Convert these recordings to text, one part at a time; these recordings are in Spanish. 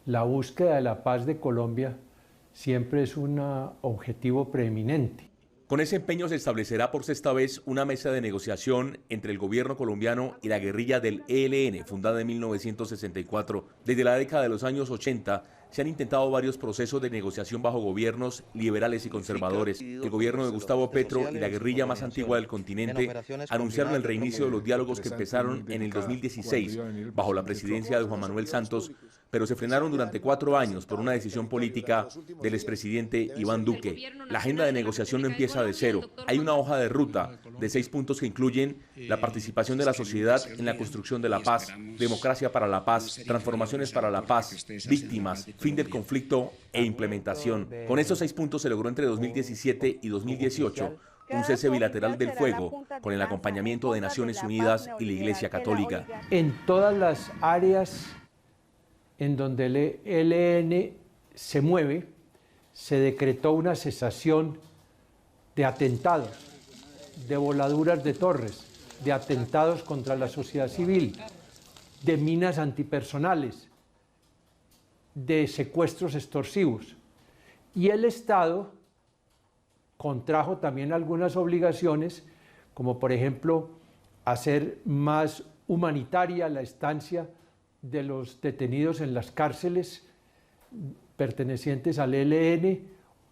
la búsqueda de la paz de Colombia siempre es un objetivo preeminente. Con ese empeño se establecerá por sexta vez una mesa de negociación entre el gobierno colombiano y la guerrilla del ELN, fundada en 1964. Desde la década de los años 80 se han intentado varios procesos de negociación bajo gobiernos liberales y conservadores. El gobierno de Gustavo Petro y la guerrilla más antigua del continente anunciaron el reinicio de los diálogos que empezaron en el 2016 bajo la presidencia de Juan Manuel Santos, pero se frenaron durante 4 años por una decisión política del expresidente Iván Duque. La agenda de negociación no empieza de cero. Hay una hoja de ruta de 6 puntos que incluyen la participación de la sociedad en la construcción de la paz, democracia para la paz, transformaciones para la paz, víctimas, fin del conflicto e implementación. Con estos 6 puntos se logró entre 2017 y 2018 un cese bilateral del fuego con el acompañamiento de Naciones Unidas y la Iglesia Católica. En todas las áreas en donde el ELN se mueve, se decretó una cesación de atentados, de voladuras de torres, de atentados contra la sociedad civil, de minas antipersonales, de secuestros extorsivos. Y el Estado contrajo también algunas obligaciones, como por ejemplo hacer más humanitaria la estancia de los detenidos en las cárceles pertenecientes al ELN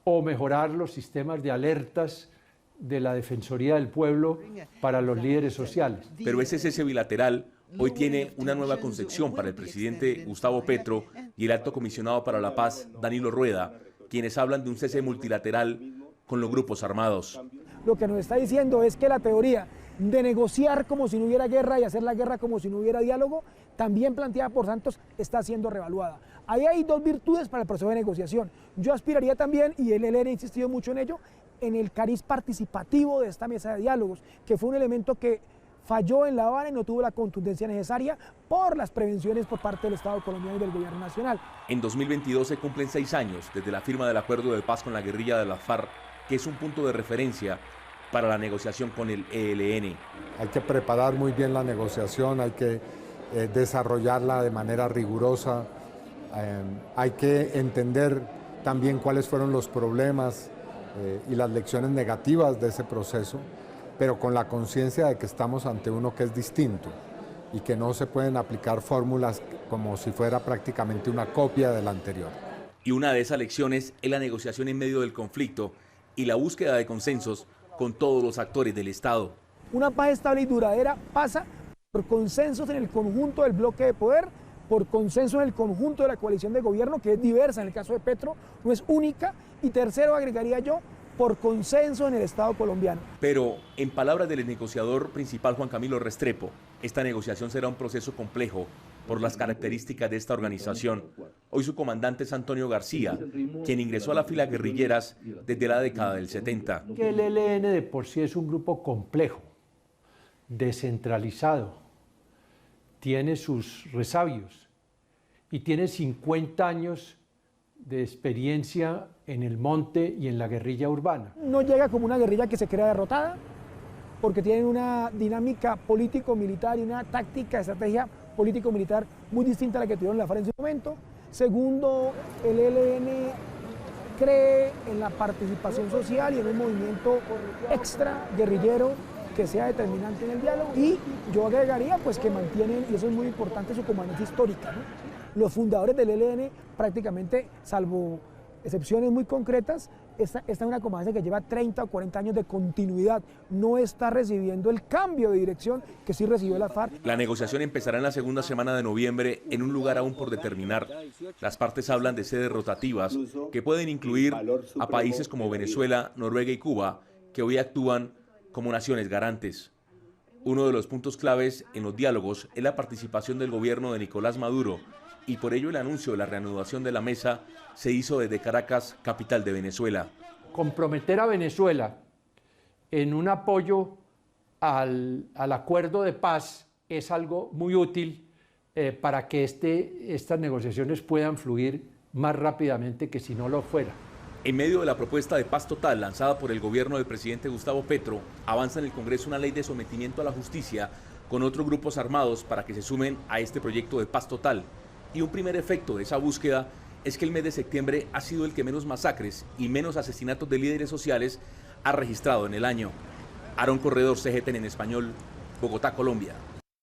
o mejorar los sistemas de alertas de la Defensoría del Pueblo para los líderes sociales. Pero ese cese bilateral hoy tiene una nueva concepción para el presidente Gustavo Petro y el alto comisionado para la paz, Danilo Rueda, quienes hablan de un cese multilateral con los grupos armados. Lo que nos está diciendo es que la teoría de negociar como si no hubiera guerra y hacer la guerra como si no hubiera diálogo, también planteada por Santos, está siendo revaluada. Ahí hay 2 virtudes para el proceso de negociación. Yo aspiraría también, y el ELN ha insistido mucho en ello, en el cariz participativo de esta mesa de diálogos, que fue un elemento que falló en La Habana y no tuvo la contundencia necesaria por las prevenciones por parte del Estado colombiano y del gobierno nacional. En 2022 se cumplen 6 años desde la firma del acuerdo de paz con la guerrilla de las FARC, que es un punto de referencia para la negociación con el ELN. Hay que preparar muy bien la negociación, hay que desarrollarla de manera rigurosa, hay que entender también cuáles fueron los problemas y las lecciones negativas de ese proceso, pero con la conciencia de que estamos ante uno que es distinto y que no se pueden aplicar fórmulas como si fuera prácticamente una copia de la anterior. Y una de esas lecciones es la negociación en medio del conflicto y la búsqueda de consensos con todos los actores del Estado. Una paz estable y duradera pasa por consensos en el conjunto del bloque de poder, por consenso en el conjunto de la coalición de gobierno, que es diversa en el caso de Petro, no es única, y tercero, agregaría yo, por consenso en el Estado colombiano. Pero, en palabras del negociador principal Juan Camilo Restrepo, esta negociación será un proceso complejo por las características de esta organización. Hoy su comandante es Antonio García, quien ingresó a las filas guerrilleras desde la década del 70. El ELN de por sí es un grupo complejo, descentralizado, tiene sus resabios y tiene 50 años de experiencia en el monte y en la guerrilla urbana. No llega como una guerrilla que se crea derrotada, porque tienen una dinámica político-militar y una táctica, estrategia político-militar muy distinta a la que tuvieron la FARC en su momento. Segundo, el ELN cree en la participación social y en un movimiento extra guerrillero que sea determinante en el diálogo. Y yo agregaría pues que mantienen, y eso es muy importante, su comandancia histórica, ¿no? Los fundadores del ELN prácticamente, salvo excepciones muy concretas, esta es una comandancia que lleva 30 o 40 años de continuidad, no está recibiendo el cambio de dirección que sí recibió la FARC. La negociación empezará en la segunda semana de noviembre en un lugar aún por determinar. Las partes hablan de sedes rotativas que pueden incluir a países como Venezuela, Noruega y Cuba, que hoy actúan como naciones garantes. Uno de los puntos claves en los diálogos es la participación del gobierno de Nicolás Maduro, y por ello el anuncio de la reanudación de la mesa se hizo desde Caracas, capital de Venezuela. Comprometer a Venezuela en un apoyo al acuerdo de paz es algo muy útil para que estas negociaciones puedan fluir más rápidamente que si no lo fuera. En medio de la propuesta de paz total lanzada por el gobierno del presidente Gustavo Petro, avanza en el Congreso una ley de sometimiento a la justicia con otros grupos armados para que se sumen a este proyecto de paz total. Y un primer efecto de esa búsqueda es que el mes de septiembre ha sido el que menos masacres y menos asesinatos de líderes sociales ha registrado en el año. Aarón Corredor, CGTN en español, Bogotá, Colombia.